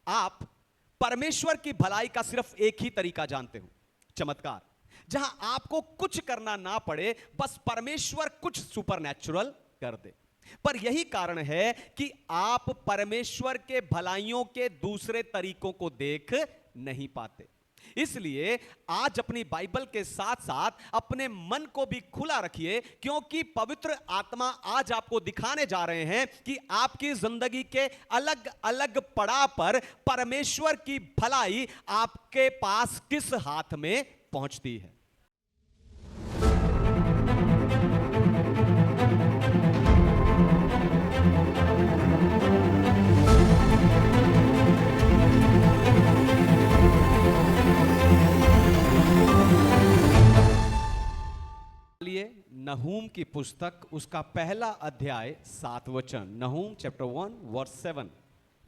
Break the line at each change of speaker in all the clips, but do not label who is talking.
आप परमेश्वर की भलाई का सिर्फ एक ही तरीका जानते हो, चमत्कार, जहां आपको कुछ करना ना पड़े, बस परमेश्वर कुछ सुपरनैचुरल कर दे। पर यही कारण है कि आप परमेश्वर के भलाइयों के दूसरे तरीकों को देख नहीं पाते। इसलिए आज अपनी बाइबल के साथ साथ अपने मन को भी खुला रखिए, क्योंकि पवित्र आत्मा आज आपको दिखाने जा रहे हैं कि आपकी जिंदगी के अलग अलग पड़ाव पर परमेश्वर की भलाई आपके पास किस हाथ में पहुंचती है। नहूम की पुस्तक, उसका पहला अध्याय 7 वचन। नहूम चैप्टर 1 वर्स 7।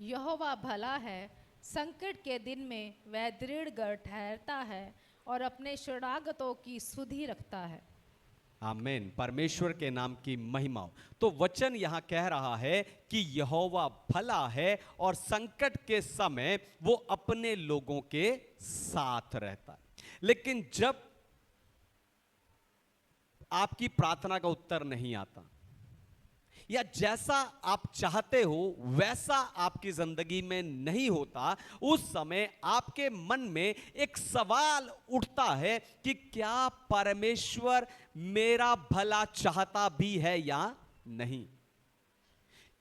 यहोवा भला है, संकट के दिन में वह दृढ़ गढ़ ठहरता है और अपने शरणागतों की सुधि रखता है।
आमीन। परमेश्वर के नाम की महिमा। तो वचन यहां कह रहा है कि यहोवा भला है और संकट के समय वो अपने लोगों के साथ रहता है। लेकिन जब आपकी प्रार्थना का उत्तर नहीं आता, या जैसा आप चाहते हो वैसा आपकी जिंदगी में नहीं होता, उस समय आपके मन में एक सवाल उठता है कि क्या परमेश्वर मेरा भला चाहता भी है या नहीं,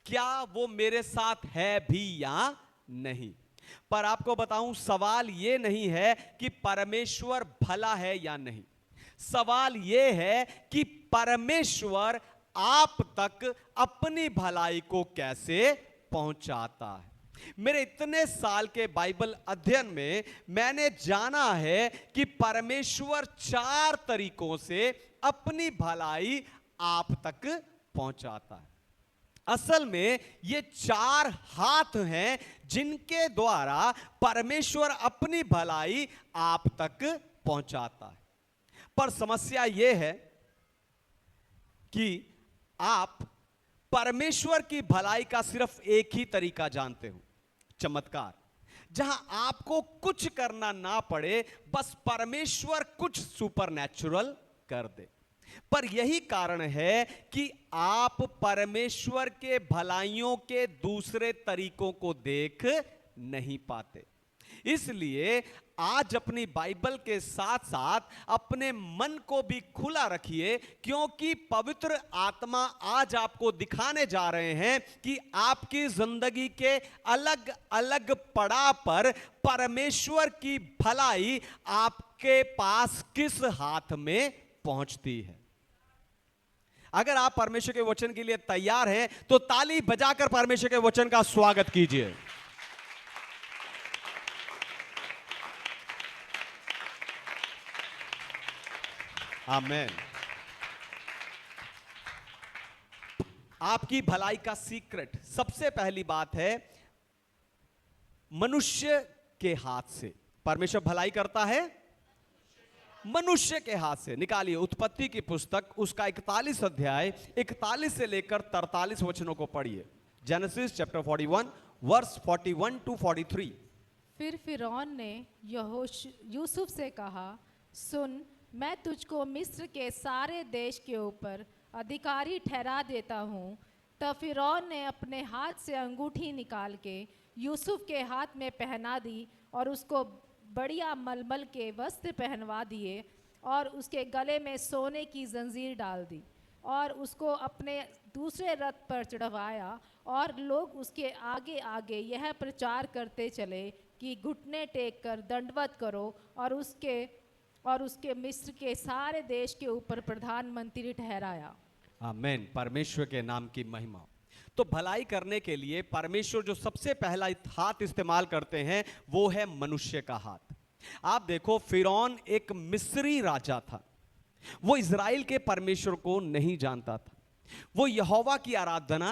क्या वो मेरे साथ है भी या नहीं। पर आपको बताऊं, सवाल ये नहीं है कि परमेश्वर भला है या नहीं, सवाल यह है कि परमेश्वर आप तक अपनी भलाई को कैसे पहुंचाता है। मेरे इतने साल के बाइबल अध्ययन में मैंने जाना है कि परमेश्वर 4 तरीकों से अपनी भलाई आप तक पहुंचाता है। असल में ये 4 हाथ हैं जिनके द्वारा परमेश्वर अपनी भलाई आप तक पहुंचाता है। पर समस्या यह है कि आप परमेश्वर की भलाई का सिर्फ एक ही तरीका जानते हो, चमत्कार, जहां आपको कुछ करना ना पड़े, बस परमेश्वर कुछ सुपरनैचुरल कर दे। पर यही कारण है कि आप परमेश्वर के भलाइयों के दूसरे तरीकों को देख नहीं पाते। इसलिए आज अपनी बाइबल के साथ साथ अपने मन को भी खुला रखिए, क्योंकि पवित्र आत्मा आज आपको दिखाने जा रहे हैं कि आपकी जिंदगी के अलग अलग पड़ाव पर परमेश्वर की भलाई आपके पास किस हाथ में पहुंचती है। अगर आप परमेश्वर के वचन के लिए तैयार हैं तो ताली बजाकर परमेश्वर के वचन का स्वागत कीजिए। आमीन। आपकी भलाई का सीक्रेट, सबसे पहली बात है, मनुष्य के हाथ से परमेश्वर भलाई करता है, मनुष्य के हाथ से। निकालिए उत्पत्ति की पुस्तक, उसका 41 अध्याय 41 से लेकर 43 वचनों को पढ़िए। Genesis chapter 41 verse 41 to 43।
फिर फिरौन ने यूसुफ से कहा, सुन, मैं तुझको मिस्र के सारे देश के ऊपर अधिकारी ठहरा देता हूँ। तब फिरौन ने अपने हाथ से अंगूठी निकाल के यूसुफ के हाथ में पहना दी और उसको बढ़िया मलमल के वस्त्र पहनवा दिए और उसके गले में सोने की जंजीर डाल दी और उसको अपने दूसरे रथ पर चढ़वाया। और लोग उसके आगे आगे यह प्रचार करते चले कि घुटने टेक कर दंडवत करो और उसके मिस्र के सारे देश के ऊपर प्रधानमंत्री ठहराया।
आमीन। परमेश्वर के नाम की महिमा। तो भलाई करने के लिए परमेश्वर जो सबसे पहला हाथ इस्तेमाल करते हैं वो है मनुष्य का हाथ। आप देखो, फिरौन एक मिस्री राजा था, वो इज़राइल के परमेश्वर को नहीं जानता था, वो यहोवा की आराधना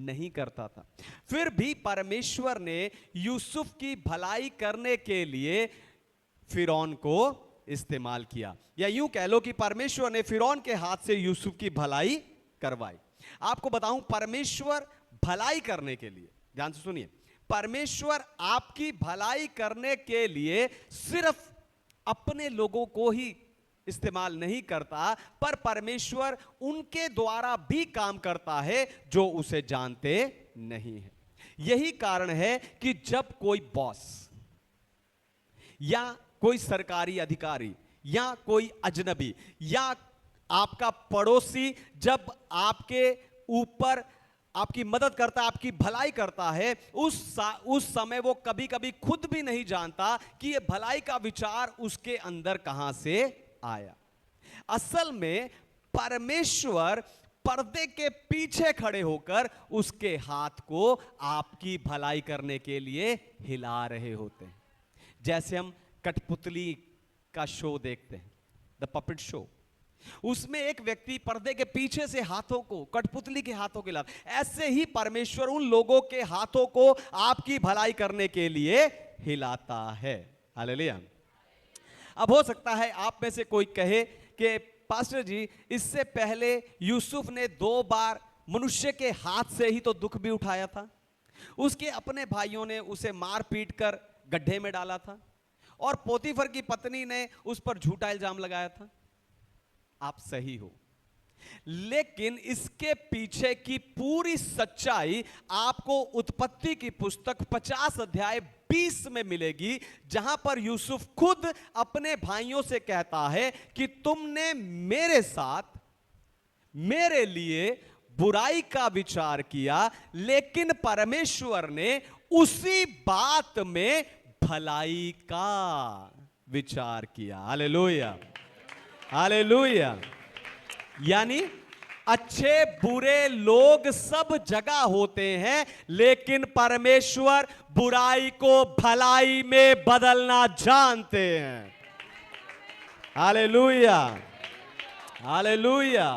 नहीं करता था। फिर भी परमेश्वर ने यूसुफ की भलाई करने के लिए फिरौन को इस्तेमाल किया, या यूं कह लो कि परमेश्वर ने फिरौन के हाथ से यूसुफ की भलाई करवाई। आपको बताऊं, परमेश्वर भलाई करने के लिए, ध्यान से सुनिए, परमेश्वर आपकी भलाई करने के लिए सिर्फ अपने लोगों को ही इस्तेमाल नहीं करता, पर परमेश्वर उनके द्वारा भी काम करता है जो उसे जानते नहीं है। यही कारण है कि जब कोई बॉस या कोई सरकारी अधिकारी या कोई अजनबी या आपका पड़ोसी जब आपके ऊपर आपकी मदद करता है, आपकी भलाई करता है, उस समय वो कभी कभी खुद भी नहीं जानता कि ये भलाई का विचार उसके अंदर कहां से आया। असल में परमेश्वर पर्दे के पीछे खड़े होकर उसके हाथ को आपकी भलाई करने के लिए हिला रहे होते हैं। जैसे हम कठपुतली का शो देखते हैं, द पपेट शो, उसमें एक व्यक्ति पर्दे के पीछे से हाथों को, कठपुतली के हाथों के हिलाता, ऐसे ही परमेश्वर उन लोगों के हाथों को आपकी भलाई करने के लिए हिलाता है। हालेलुया। अब हो सकता है आप में से कोई कहे कि पास्टर जी, इससे पहले यूसुफ ने 2 बार मनुष्य के हाथ से ही तो दुख भी उठाया था, उसके अपने भाइयों ने उसे मार पीट कर गड्ढे में डाला था और पोतीफर की पत्नी ने उस पर झूठा इल्जाम लगाया था। आप सही हो, लेकिन इसके पीछे की पूरी सच्चाई आपको उत्पत्ति की पुस्तक 50 अध्याय 20 में मिलेगी, जहां पर यूसुफ खुद अपने भाइयों से कहता है कि तुमने मेरे साथ मेरे लिए बुराई का विचार किया, लेकिन परमेश्वर ने उसी बात में भलाई का विचार किया। Hallelujah, hallelujah. यानी अच्छे बुरे लोग सब जगह होते हैं, लेकिन परमेश्वर बुराई को भलाई में बदलना जानते हैं। Hallelujah, hallelujah.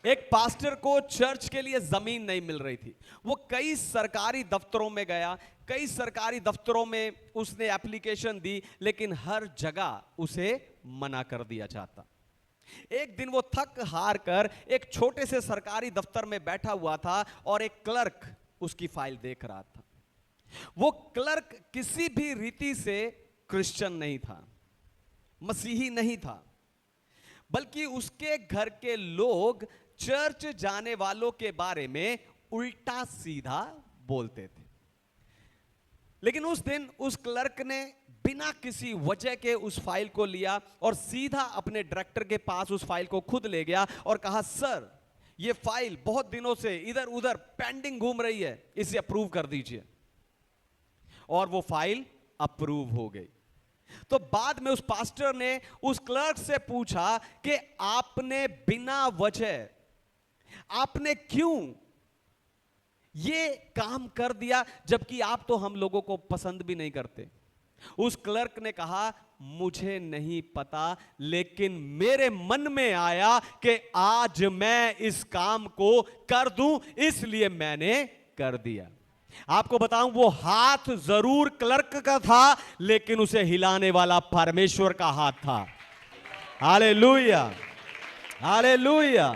एक पास्टर को चर्च के लिए जमीन नहीं मिल रही थी। वो कई सरकारी दफ्तरों में गया, कई सरकारी दफ्तरों में उसने एप्लीकेशन दी, लेकिन हर जगह उसे मना कर दिया जाता। एक दिन वो थक हार कर एक छोटे से सरकारी दफ्तर में बैठा हुआ था और एक क्लर्क उसकी फाइल देख रहा था। वो क्लर्क किसी भी रीति से क्रिश्चियन नहीं था, मसीही नहीं था, बल्कि उसके घर के लोग चर्च जाने वालों के बारे में उल्टा सीधा बोलते थे। लेकिन उस दिन उस क्लर्क ने बिना किसी वजह के उस फाइल को लिया और सीधा अपने डायरेक्टर के पास उस फाइल को खुद ले गया और कहा, सर, ये फाइल बहुत दिनों से इधर उधर पेंडिंग घूम रही है, इसे अप्रूव कर दीजिए। और वो फाइल अप्रूव हो गई। तो बाद में उस पास्टर ने उस क्लर्क से पूछा कि आपने बिना वजह, आपने क्यों ये काम कर दिया, जबकि आप तो हम लोगों को पसंद भी नहीं करते। उस क्लर्क ने कहा, मुझे नहीं पता, लेकिन मेरे मन में आया कि आज मैं इस काम को कर दूं, इसलिए मैंने कर दिया। आपको बताऊं, वो हाथ जरूर क्लर्क का था, लेकिन उसे हिलाने वाला परमेश्वर का हाथ था। Hallelujah, hallelujah.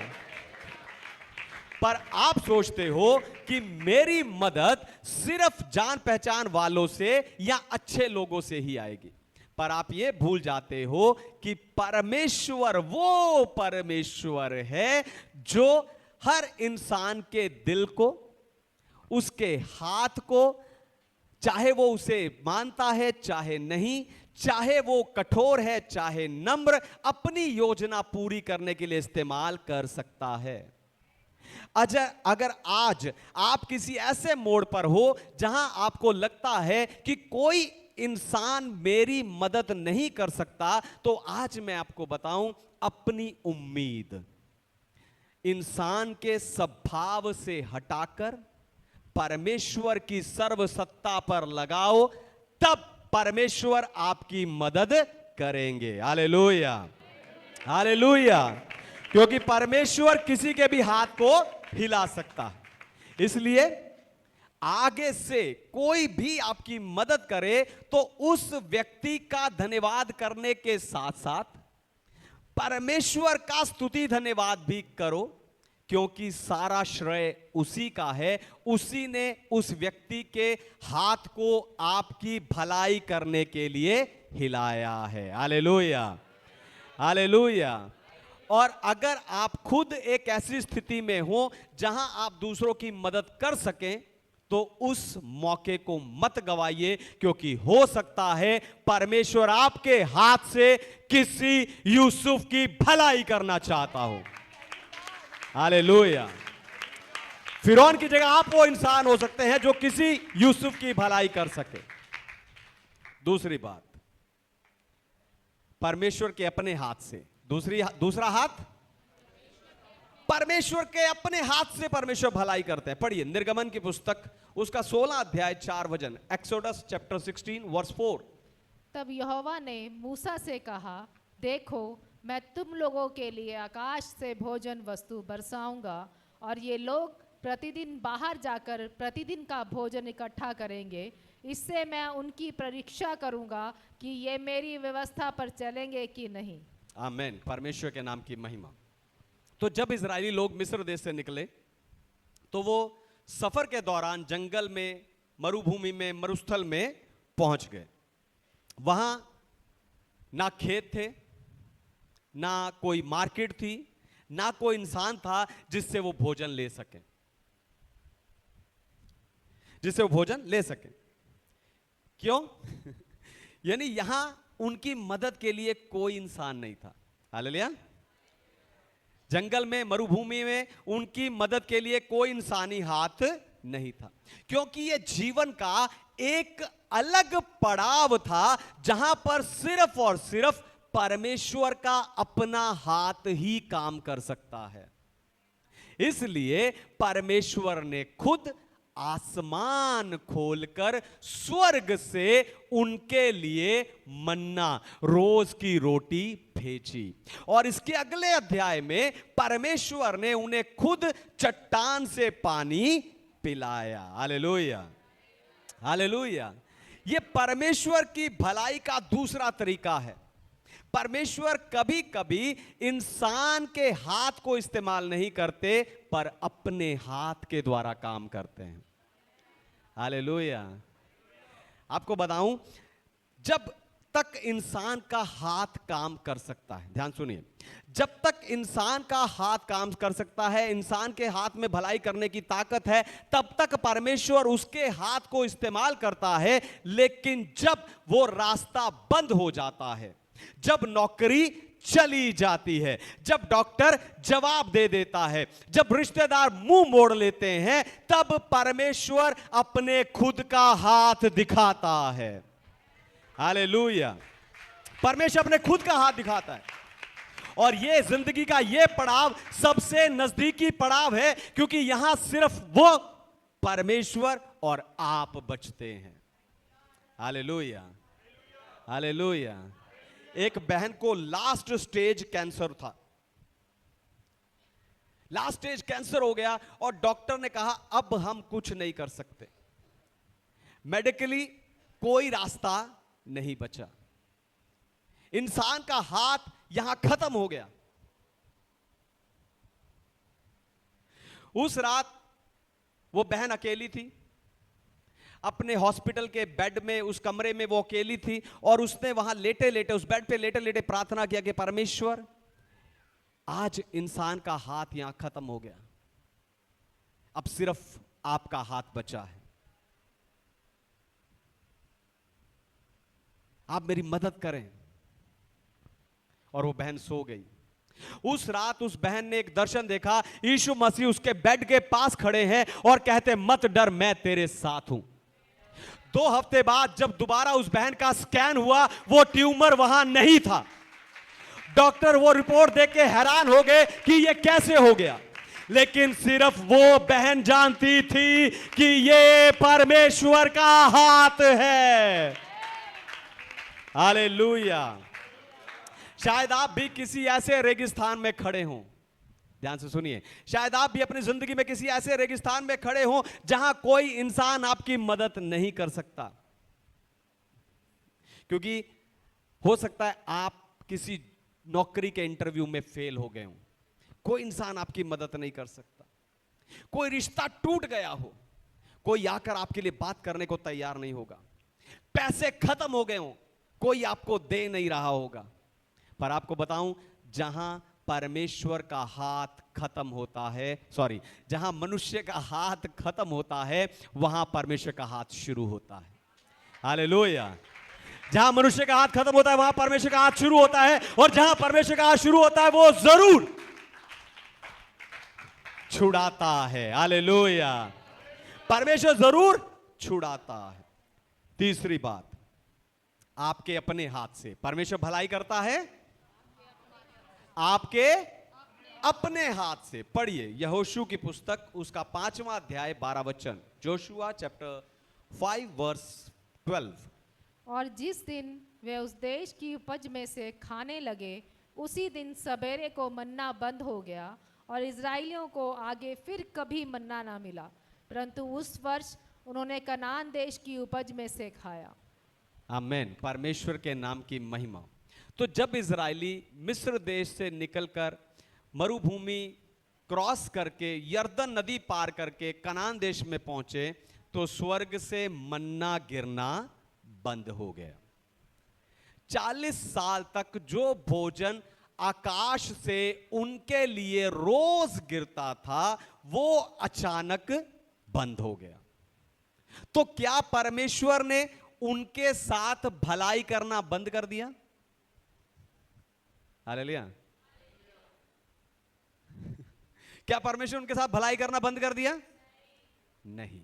पर आप सोचते हो कि मेरी मदद सिर्फ जान पहचान वालों से या अच्छे लोगों से ही आएगी, पर आप ये भूल जाते हो कि परमेश्वर वो परमेश्वर है जो हर इंसान के दिल को, उसके हाथ को, चाहे वो उसे मानता है चाहे नहीं, चाहे वो कठोर है चाहे नम्र, अपनी योजना पूरी करने के लिए इस्तेमाल कर सकता है। अगर आज आप किसी ऐसे मोड़ पर हो जहां आपको लगता है कि कोई इंसान मेरी मदद नहीं कर सकता, तो आज मैं आपको बताऊं, अपनी उम्मीद इंसान के स्वभाव से हटाकर परमेश्वर की सर्वसत्ता पर लगाओ, तब परमेश्वर आपकी मदद करेंगे। Hallelujah, hallelujah. क्योंकि परमेश्वर किसी के भी हाथ को हिला सकता है। इसलिए आगे से कोई भी आपकी मदद करे तो उस व्यक्ति का धन्यवाद करने के साथ साथ परमेश्वर का स्तुति धन्यवाद भी करो, क्योंकि सारा श्रेय उसी का है। उसी ने उस व्यक्ति के हाथ को आपकी भलाई करने के लिए हिलाया है। Hallelujah, hallelujah. और अगर आप खुद एक ऐसी स्थिति में हो जहां आप दूसरों की मदद कर सकें, तो उस मौके को मत गवाइए, क्योंकि हो सकता है परमेश्वर आपके हाथ से किसी यूसुफ की भलाई करना चाहता हो। हालेलुया। फिरौन की जगह आप वो इंसान हो सकते हैं जो किसी यूसुफ की भलाई कर सके। दूसरी बात, परमेश्वर के अपने हाथ से, दूसरा हाथ, परमेश्वर के अपने हाथ से परमेश्वर भलाई करते हैं। पढ़िए निर्गमन की पुस्तक उसका 16 अध्याय 4 वचन, एक्सोडस चैप्टर 16 वर्स 4।
तब यहोवा ने मूसा से कहा, देखो मैं तुम लोगों के लिए आकाश से भोजन वस्तु बरसाऊंगा, और ये लोग प्रतिदिन बाहर जाकर प्रतिदिन का भोजन इकट्ठा करेंगे। इससे मैं उनकी परीक्षा करूंगा कि ये मेरी व्यवस्था पर चलेंगे कि नहीं।
आमीन। परमेश्वर के नाम की महिमा। तो जब इजरायली लोग मिस्र देश से निकले, तो वो सफर के दौरान जंगल में, मरुभूमि में, मरुस्थल में पहुंच गए। वहां ना खेत थे, ना कोई मार्केट थी, ना कोई इंसान था जिससे वो भोजन ले सके, जिससे वो भोजन ले सके। क्यों? यानी यहां उनकी मदद के लिए कोई इंसान नहीं था। हालेलुया। जंगल में, मरुभूमि में उनकी मदद के लिए कोई इंसानी हाथ नहीं था, क्योंकि यह जीवन का एक अलग पड़ाव था जहां पर सिर्फ और सिर्फ परमेश्वर का अपना हाथ ही काम कर सकता है। इसलिए परमेश्वर ने खुद आसमान खोलकर स्वर्ग से उनके लिए मन्ना, रोज की रोटी भेजी। और इसके अगले अध्याय में परमेश्वर ने उन्हें खुद चट्टान से पानी पिलाया। Hallelujah, hallelujah. ये परमेश्वर की भलाई का दूसरा तरीका है। परमेश्वर कभी कभी इंसान के हाथ को इस्तेमाल नहीं करते, पर अपने हाथ के द्वारा काम करते हैं। हालेलुया। आपको बताऊं, जब तक इंसान का हाथ काम कर सकता है, ध्यान सुनिए, जब तक इंसान का हाथ काम कर सकता है, इंसान के हाथ में भलाई करने की ताकत है, तब तक परमेश्वर उसके हाथ को इस्तेमाल करता है। लेकिन जब वो रास्ता बंद हो जाता है, जब नौकरी चली जाती है, जब डॉक्टर जवाब दे देता है, जब रिश्तेदार मुंह मोड़ लेते हैं, तब परमेश्वर अपने खुद का हाथ दिखाता है। हालेलुया। परमेश्वर अपने खुद का हाथ दिखाता है। और ये जिंदगी का ये पड़ाव सबसे नजदीकी पड़ाव है, क्योंकि यहां सिर्फ वो परमेश्वर और आप बचते हैं। Hallelujah, hallelujah. एक बहन को लास्ट स्टेज कैंसर था, लास्ट स्टेज कैंसर हो गया, और डॉक्टर ने कहा अब हम कुछ नहीं कर सकते, मेडिकली कोई रास्ता नहीं बचा, इंसान का हाथ यहां खत्म हो गया। उस रात वो बहन अकेली थी, अपने हॉस्पिटल के बेड में, उस कमरे में वो अकेली थी, और उसने वहां लेटे लेटे, उस बेड पे लेटे लेटे प्रार्थना किया कि परमेश्वर, आज इंसान का हाथ यहां खत्म हो गया, अब सिर्फ आपका हाथ बचा है, आप मेरी मदद करें। और वो बहन सो गई। उस रात उस बहन ने एक दर्शन देखा, यीशु मसीह उसके बेड के पास खड़े हैं और कहते, मत डर, मैं तेरे साथ हूं। 2 हफ्ते बाद जब दोबारा उस बहन का स्कैन हुआ, वो ट्यूमर वहां नहीं था। डॉक्टर वो रिपोर्ट देख के हैरान हो गए कि ये कैसे हो गया, लेकिन सिर्फ वो बहन जानती थी कि ये परमेश्वर का हाथ है। हालेलुया। शायद आप भी किसी ऐसे रेगिस्तान में खड़े हों, ध्यान से सुनिए, शायद आप भी अपनी जिंदगी में किसी ऐसे रेगिस्तान में खड़े हों जहां कोई इंसान आपकी मदद नहीं कर सकता, क्योंकि हो सकता है आप किसी नौकरी के इंटरव्यू में फेल हो गए हों, कोई इंसान आपकी मदद नहीं कर सकता। कोई रिश्ता टूट गया हो, कोई आकर आपके लिए बात करने को तैयार नहीं होगा। पैसे खत्म हो गए हो, कोई आपको दे नहीं रहा होगा। पर आपको बताऊं, जहां परमेश्वर का हाथ खत्म होता है, जहां मनुष्य का हाथ खत्म होता है, वहां परमेश्वर का हाथ शुरू होता है। हालेलुया। जहां मनुष्य का हाथ खत्म होता है, वहां परमेश्वर का हाथ शुरू होता है। और जहां परमेश्वर का हाथ शुरू होता है, वो जरूर छुड़ाता है। हालेलुया। परमेश्वर जरूर छुड़ाता है। तीसरी बात, आपके अपने हाथ से परमेश्वर भलाई करता है। आपके अपने हाथ से। पढ़िए यहोशू की पुस्तक, उसका 5वां अध्याय 12 वचन। Joshua chapter 5 verse 12।
और जिस दिन वे उस देश की उपज में से खाने लगे, उसी दिन सवेरे को मन्ना बंद हो गया और इजराइलियों को आगे फिर कभी मन्ना ना मिला, परंतु उस वर्ष उन्होंने कनान देश की उपज में से खाया।
आमेन। परमेश्वर के नाम की महिमा। तो जब इजरायली मिस्र देश से निकलकर मरुभूमि क्रॉस करके यर्दन नदी पार करके कनान देश में पहुंचे, तो स्वर्ग से मन्ना गिरना बंद हो गया। 40 साल तक जो भोजन आकाश से उनके लिए रोज गिरता था, वो अचानक बंद हो गया। तो क्या परमेश्वर ने उनके साथ भलाई करना बंद कर दिया? हालेलुया। क्या परमेश्वर उनके साथ भलाई करना बंद कर दिया? नहीं,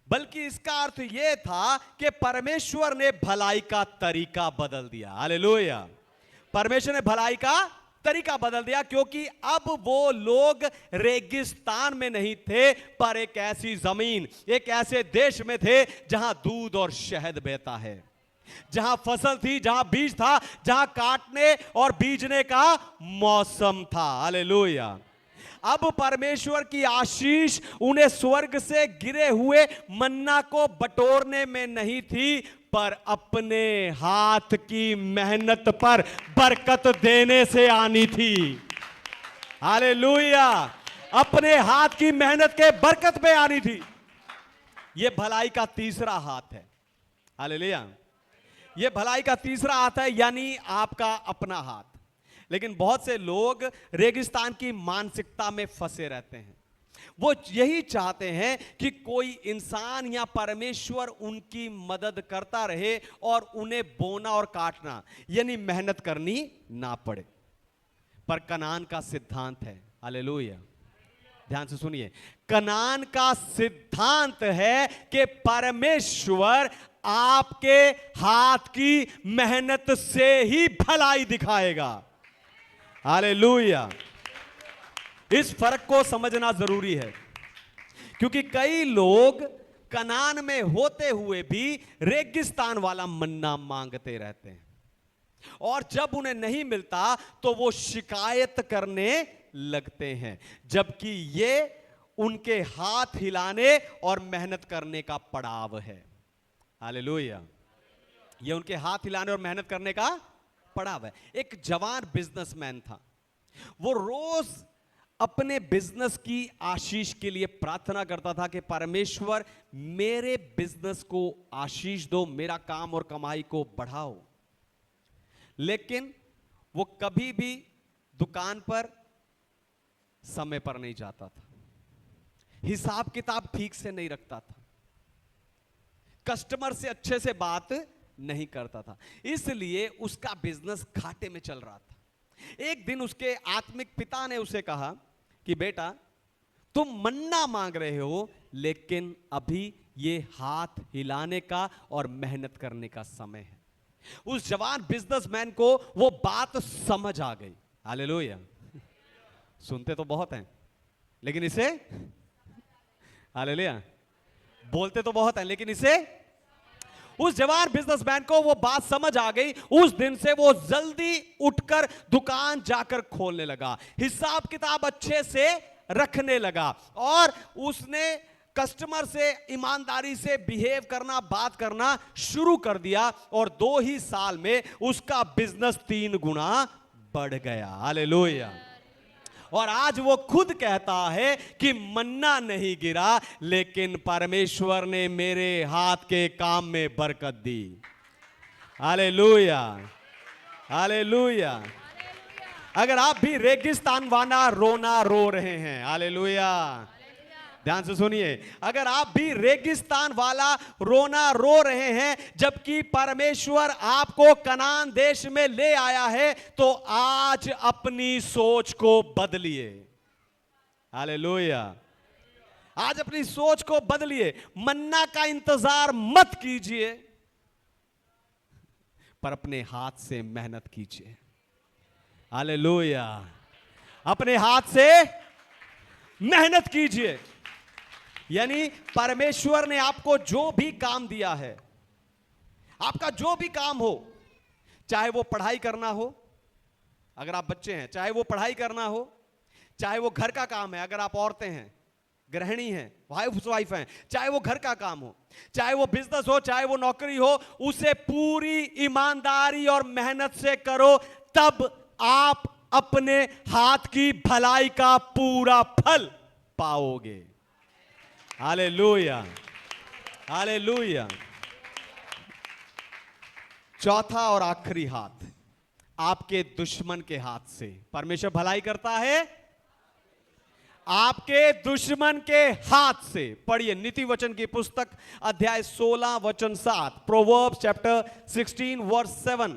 बल्कि इसका अर्थ यह था कि परमेश्वर ने भलाई का तरीका बदल दिया। हालेलुया। परमेश्वर ने भलाई का तरीका बदल दिया, क्योंकि अब वो लोग रेगिस्तान में नहीं थे, पर एक ऐसी जमीन, एक ऐसे देश में थे जहां दूध और शहद बहता है, जहां फसल थी, जहां बीज था, जहां काटने और बीजने का मौसम था। हालेलुया। अब परमेश्वर की आशीष उन्हें स्वर्ग से गिरे हुए मन्ना को बटोरने में नहीं थी, पर अपने हाथ की मेहनत पर बरकत देने से आनी थी। हालेलुया। अपने हाथ की मेहनत के बरकत पे आनी थी। यह भलाई का तीसरा हाथ है। हालेलुया। यह भलाई का तीसरा हाथ है, यानी आपका अपना हाथ। लेकिन बहुत से लोग रेगिस्तान की मानसिकता में फंसे रहते हैं। वो यही चाहते हैं कि कोई इंसान या परमेश्वर उनकी मदद करता रहे और उन्हें बोना और काटना, यानी मेहनत करनी ना पड़े। पर कनान का सिद्धांत है, हालेलुया, ध्यान से सुनिए, कनान का सिद्धांत है कि परमेश्वर आपके हाथ की मेहनत से ही भलाई दिखाएगा। हालेलुया। इस फर्क को समझना जरूरी है, क्योंकि कई लोग कनान में होते हुए भी रेगिस्तान वाला मन्ना मांगते रहते हैं, और जब उन्हें नहीं मिलता तो वो शिकायत करने लगते हैं, जबकि ये उनके हाथ हिलाने और मेहनत करने का पड़ाव है। हालेलुया। ये उनके हाथ हिलाने और मेहनत करने का पड़ाव है। एक जवान बिजनेसमैन था, वो रोज अपने बिजनेस की आशीष के लिए प्रार्थना करता था कि परमेश्वर मेरे बिजनेस को आशीष दो, मेरा काम और कमाई को बढ़ाओ। लेकिन वो कभी भी दुकान पर समय पर नहीं जाता था, हिसाब किताब ठीक से नहीं रखता था, कस्टमर से अच्छे से बात नहीं करता था, इसलिए उसका बिजनेस घाटे में चल रहा था। एक दिन उसके आत्मिक पिता ने उसे कहा कि बेटा, तुम मन्ना मांग रहे हो, लेकिन अभी ये हाथ हिलाने का और मेहनत करने का समय है। उस जवान बिजनेसमैन को वो बात समझ आ गई। हालेलुया। सुनते तो बहुत हैं, लेकिन इसे, हालेलुया, बोलते तो बहुत हैं, लेकिन इसे, उस जवान बिजनेसमैन को वो बात समझ आ गई। उस दिन से वो जल्दी उठकर दुकान जाकर खोलने लगा, हिसाब किताब अच्छे से रखने लगा, और उसने कस्टमर से ईमानदारी से बिहेव करना, बात करना शुरू कर दिया, और 2 ही साल में उसका बिजनेस 3 गुना बढ़ गया। हालेलुया। और आज वो खुद कहता है कि मन्ना नहीं गिरा, लेकिन परमेश्वर ने मेरे हाथ के काम में बरकत दी। Hallelujah, hallelujah. अगर आप भी रेगिस्तान वाला रोना रो रहे हैं, हालेलुया, ध्यान से सुनिए, अगर आप भी रेगिस्तान वाला रोना रो रहे हैं जबकि परमेश्वर आपको कनान देश में ले आया है, तो आज अपनी सोच को बदलिए। हालेलुया, आज अपनी सोच को बदलिए। मन्ना का इंतजार मत कीजिए, पर अपने हाथ से मेहनत कीजिए। हालेलुया, अपने हाथ से मेहनत कीजिए। यानी परमेश्वर ने आपको जो भी काम दिया है, आपका जो भी काम हो, चाहे वो पढ़ाई करना हो, अगर आप बच्चे हैं, चाहे वो पढ़ाई करना हो, चाहे वो घर का काम है, अगर आप औरतें हैं, गृहिणी हैं, वाइफ हैं, चाहे वो घर का काम हो, चाहे वो बिजनेस हो, चाहे वो नौकरी हो, उसे पूरी ईमानदारी और मेहनत से करो, तब आप अपने हाथ की भलाई का पूरा फल पाओगे। Hallelujah, hallelujah. चौथा और आखिरी हाथ, आपके दुश्मन के हाथ से परमेश्वर भलाई करता है। आपके दुश्मन के हाथ से। पढ़िए नीति वचन की पुस्तक अध्याय 16 वचन 7, प्रोवर्ब्स चैप्टर 16 वर्स 7।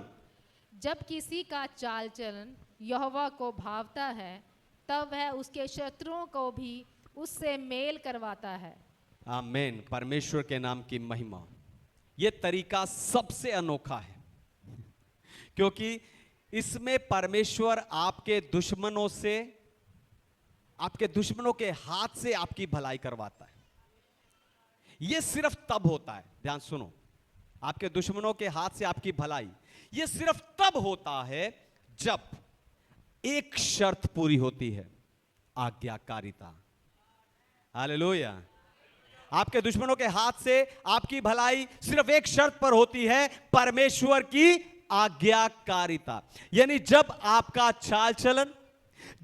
जब किसी का चाल चलन यहोवा को भावता है, तब वह उसके शत्रुओं को भी उससे मेल करवाता है।
आमीन। परमेश्वर के नाम की महिमा। यह तरीका सबसे अनोखा है, क्योंकि इसमें परमेश्वर आपके दुश्मनों से, आपके दुश्मनों के हाथ से आपकी भलाई करवाता है। यह सिर्फ तब होता है, ध्यान सुनो, आपके दुश्मनों के हाथ से आपकी भलाई, यह सिर्फ तब होता है जब एक शर्त पूरी होती है, आज्ञाकारिता। हालेलुया। आपके दुश्मनों के हाथ से आपकी भलाई सिर्फ एक शर्त पर होती है, परमेश्वर की आज्ञाकारिता। यानी जब आपका चाल चलन,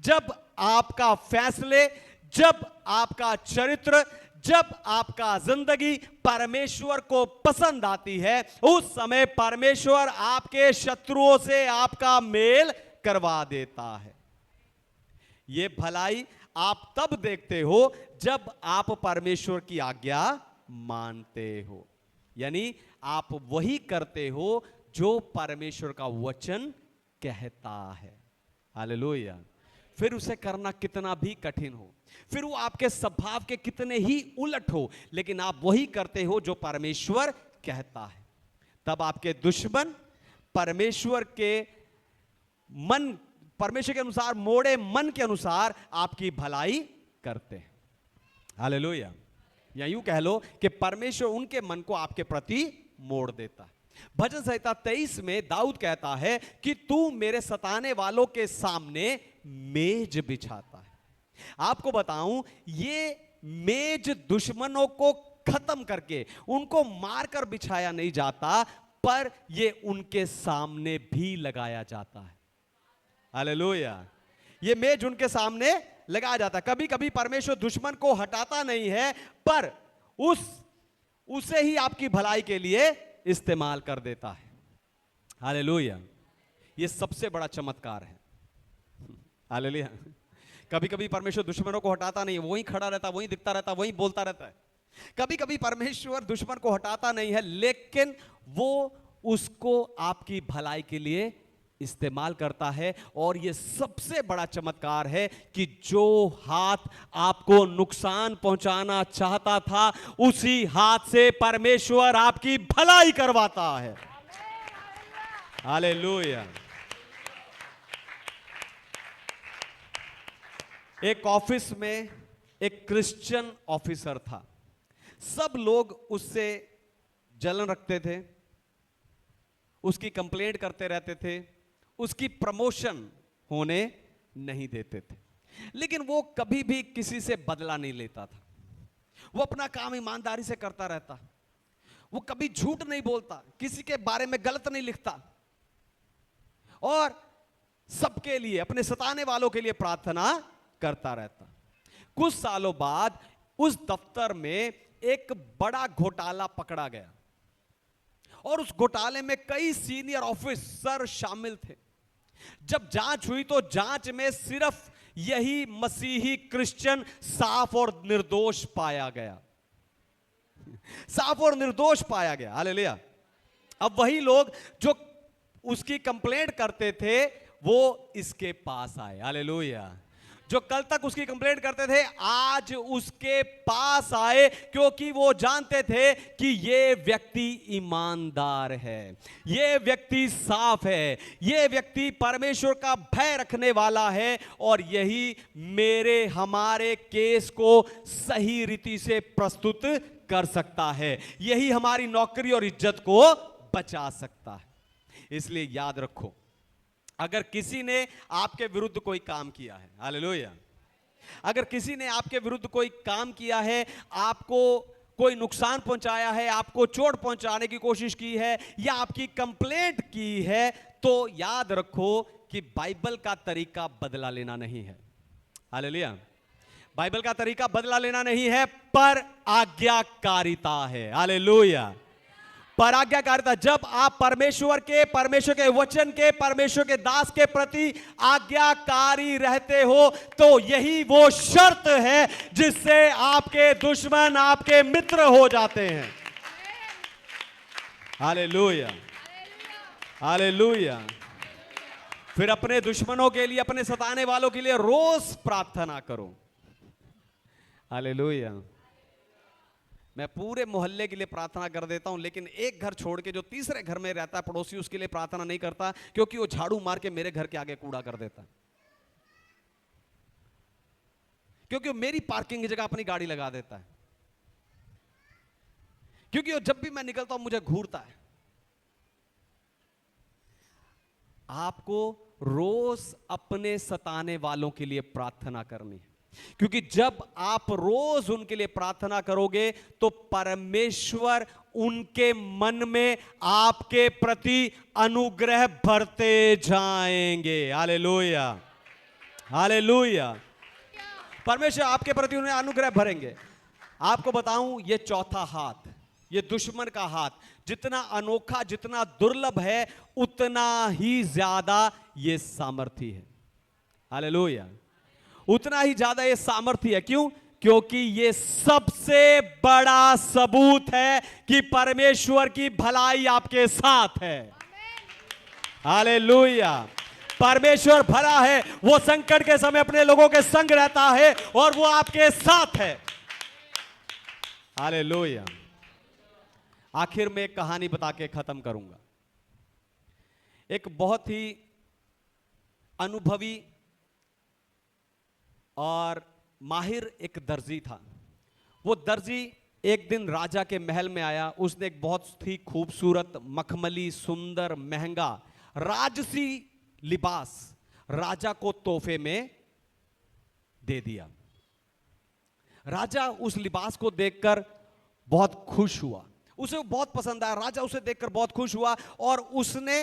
जब आपका फैसले, जब आपका चरित्र, जब आपका जिंदगी परमेश्वर को पसंद आती है, उस समय परमेश्वर आपके शत्रुओं से आपका मेल करवा देता है। यह भलाई आप तब देखते हो जब आप परमेश्वर की आज्ञा मानते हो, यानी आप वही करते हो जो परमेश्वर का वचन कहता है। हालेलुया। फिर उसे करना कितना भी कठिन हो, फिर वो आपके स्वभाव के कितने ही उलट हो, लेकिन आप वही करते हो जो परमेश्वर कहता है। तब आपके दुश्मन परमेश्वर के मन, परमेश्वर के अनुसार मोड़े मन के अनुसार आपकी भलाई करते हैं। हालेलुया। या यूं कह लो कि परमेश्वर उनके मन को आपके प्रति मोड़ देता है। भजन संहिता 23 में दाऊद कहता है कि तू मेरे सताने वालों के सामने मेज बिछाता है। आपको बताऊं, ये मेज दुश्मनों को खत्म करके, उनको मारकर बिछाया नहीं जाता, पर ये उनके सामने भी लगाया जाता है। हालेलुया। ये मेज उनके सामने लगाया जाता है। कभी कभी परमेश्वर दुश्मन को हटाता नहीं है, पर उसे ही आपकी भलाई के लिए इस्तेमाल कर देता है। हालेलुया। ये सबसे बड़ा चमत्कार है। हालेलुया। कभी कभी परमेश्वर दुश्मनों को हटाता नहीं है, वहीं खड़ा रहता, वहीं दिखता रहता, वहीं बोलता रहता है। कभी कभी परमेश्वर दुश्मन को हटाता नहीं है, लेकिन वो उसको आपकी भलाई के लिए इस्तेमाल करता है। और यह सबसे बड़ा चमत्कार है कि जो हाथ आपको नुकसान पहुंचाना चाहता था, उसी हाथ से परमेश्वर आपकी भलाई करवाता है। हालेलुया। एक ऑफिस में एक क्रिश्चियन ऑफिसर था। सब लोग उससे जलन रखते थे, उसकी कंप्लेंट करते रहते थे, उसकी प्रमोशन होने नहीं देते थे, लेकिन वो कभी भी किसी से बदला नहीं लेता था। वो अपना काम ईमानदारी से करता रहता, वो कभी झूठ नहीं बोलता, किसी के बारे में गलत नहीं लिखता। और सबके लिए, अपने सताने वालों के लिए प्रार्थना करता रहता। कुछ सालों बाद उस दफ्तर में एक बड़ा घोटाला पकड़ा गया और उस घोटाले में कई सीनियर ऑफिसर शामिल थे। जब जांच हुई तो जांच में सिर्फ यही मसीही क्रिश्चियन साफ और निर्दोष पाया गया। साफ और निर्दोष पाया गया। हालेलुया। अब वही लोग जो उसकी कंप्लेंट करते थे वो इसके पास आए। हालेलुया। जो कल तक उसकी कंप्लेंट करते थे आज उसके पास आए, क्योंकि वो जानते थे कि ये व्यक्ति ईमानदार है, ये व्यक्ति साफ है, ये व्यक्ति परमेश्वर का भय रखने वाला है और यही हमारे केस को सही रीति से प्रस्तुत कर सकता है, यही हमारी नौकरी और इज्जत को बचा सकता है। इसलिए याद रखो, अगर किसी ने आपके विरुद्ध कोई काम किया है, हालेलुया, अगर किसी ने आपके विरुद्ध कोई काम किया है, आपको कोई नुकसान पहुंचाया है, आपको चोट पहुंचाने की कोशिश की है या आपकी कंप्लेंट की है, तो याद रखो कि बाइबल का तरीका बदला लेना नहीं है। हालेलुया। बाइबल का तरीका बदला लेना नहीं है, पर आज्ञाकारिता है। हालेलुया। पर आज्ञाकारिता। जब आप परमेश्वर के वचन के, परमेश्वर के दास के प्रति आज्ञाकारी रहते हो तो यही वो शर्त है जिससे आपके दुश्मन आपके मित्र हो जाते हैं। हालेलुया। हालेलुया। फिर अपने दुश्मनों के लिए, अपने सताने वालों के लिए रोज प्रार्थना करो। हालेलुया। मैं पूरे मोहल्ले के लिए प्रार्थना कर देता हूं, लेकिन एक घर छोड़ के जो तीसरे घर में रहता है पड़ोसी, उसके लिए प्रार्थना नहीं करता, क्योंकि वो झाड़ू मार के मेरे घर के आगे कूड़ा कर देता है, क्योंकि वो मेरी पार्किंग की जगह अपनी गाड़ी लगा देता है, क्योंकि वो जब भी मैं निकलता हूं मुझे घूरता है। आपको रोज अपने सताने वालों के लिए प्रार्थना करनी है, क्योंकि जब आप रोज उनके लिए प्रार्थना करोगे तो परमेश्वर उनके मन में आपके प्रति अनुग्रह भरते जाएंगे। हालेलुया। हालेलुया। परमेश्वर आपके प्रति उन्हें अनुग्रह भरेंगे। आपको बताऊं, ये चौथा हाथ, ये दुश्मन का हाथ, जितना अनोखा, जितना दुर्लभ है, उतना ही ज्यादा ये सामर्थी है। हालेलुया। उतना ही ज्यादा ये सामर्थ्य है। क्यों? क्योंकि ये सबसे बड़ा सबूत है कि परमेश्वर की भलाई आपके साथ है। हालेलुया। परमेश्वर भला है, वो संकट के समय अपने लोगों के संग रहता है और वो आपके साथ है। हालेलुया। आखिर में एक कहानी बता के खत्म करूंगा। एक बहुत ही अनुभवी और माहिर एक दर्जी था। वो दर्जी एक दिन राजा के महल में आया। उसने एक बहुत ही खूबसूरत, मखमली, सुंदर, महंगा, राजसी लिबास राजा को तोहफे में दे दिया। राजा उस लिबास को देखकर बहुत खुश हुआ, उसे बहुत पसंद आया। राजा उसे देखकर बहुत खुश हुआ और उसने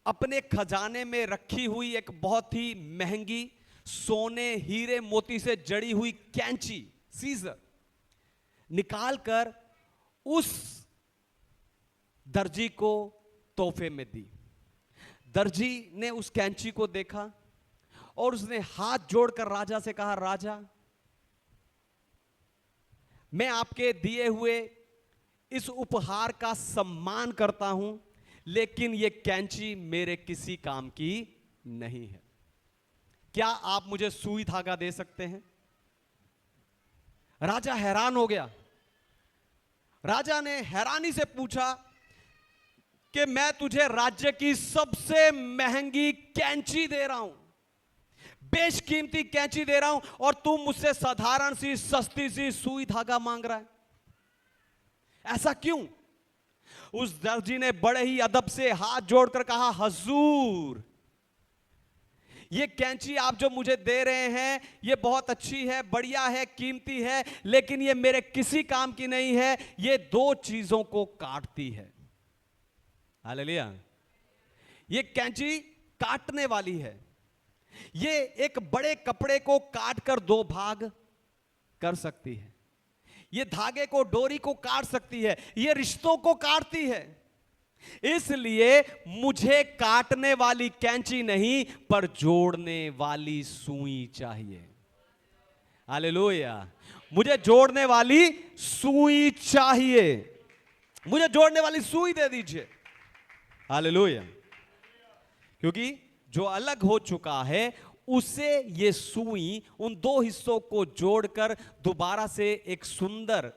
अपने खजाने में रखी हुई एक बहुत ही महंगी, सोने, हीरे, मोती से जड़ी हुई कैंची, सीजर, निकालकर उस दर्जी को तोहफे में दी। दर्जी ने उस कैंची को देखा और उसने हाथ जोड़कर राजा से कहा, राजा, मैं आपके दिए हुए इस उपहार का सम्मान करता हूं, लेकिन यह कैंची मेरे किसी काम की नहीं है। क्या आप मुझे सुई धागा दे सकते हैं? राजा हैरान हो गया। राजा ने हैरानी से पूछा कि मैं तुझे राज्य की सबसे महंगी कैंची दे रहा हूं, बेशकीमती कैंची दे रहा हूं, और तू मुझसे साधारण सी, सस्ती सी सुई धागा मांग रहा है, ऐसा क्यों? उस दर्जी ने बड़े ही अदब से हाथ जोड़कर कहा, हजूर, ये कैंची आप जो मुझे दे रहे हैं ये बहुत अच्छी है, बढ़िया है, कीमती है, लेकिन ये मेरे किसी काम की नहीं है। ये दो चीजों को काटती है। हालेलुया। ये कैंची काटने वाली है। ये एक बड़े कपड़े को काट कर दो भाग कर सकती है। ये धागे को, डोरी को काट सकती है। ये रिश्तों को काटती है। इसलिए मुझे काटने वाली कैंची नहीं, पर जोड़ने वाली सुई चाहिए। हालेलुया। मुझे जोड़ने वाली सुई चाहिए। मुझे जोड़ने वाली सुई दे दीजिए। हालेलुया। क्योंकि जो अलग हो चुका है उसे ये सुई उन दो हिस्सों को जोड़कर दोबारा से एक सुंदर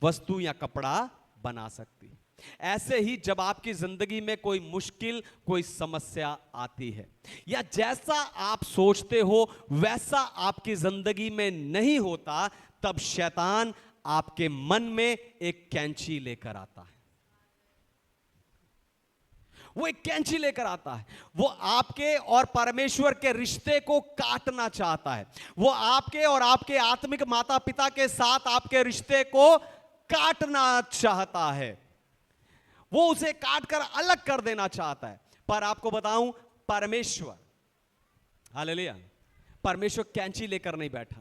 वस्तु या कपड़ा बना सकती है। ऐसे ही जब आपकी जिंदगी में कोई मुश्किल, कोई समस्या आती है, या जैसा आप सोचते हो वैसा आपकी जिंदगी में नहीं होता, तब शैतान आपके मन में एक कैंची लेकर आता है। वो एक कैंची लेकर आता है। वो आपके और परमेश्वर के रिश्ते को काटना चाहता है। वो आपके और आपके आत्मिक माता पिता के साथ आपके रिश्ते को काटना चाहता है। वो उसे काटकर अलग कर देना चाहता है। पर आपको बताऊं, परमेश्वर, हालेलुया, परमेश्वर कैंची लेकर नहीं बैठा।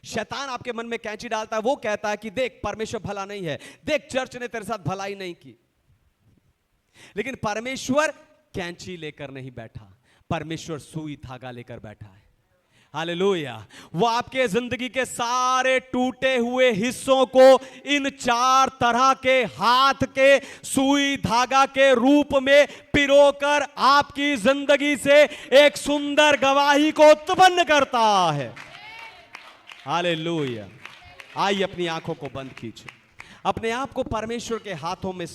शैतान आपके मन में कैंची डालता है। वो कहता है कि देख, परमेश्वर भला नहीं है, देख चर्च ने तेरे साथ भलाई नहीं की। लेकिन परमेश्वर कैंची लेकर नहीं बैठा, परमेश्वर सुई धागा लेकर बैठा है। हालेलुया। वो आपके जिंदगी के सारे टूटे हुए हिस्सों को इन चार तरह के हाथ के सुई धागा के रूप में पिरोकर आपकी जिंदगी से एक सुंदर गवाही को उत्पन्न करता है। हालेलुया। आइए अपनी आंखों को बंद कीजिए, अपने आप को परमेश्वर के हाथों में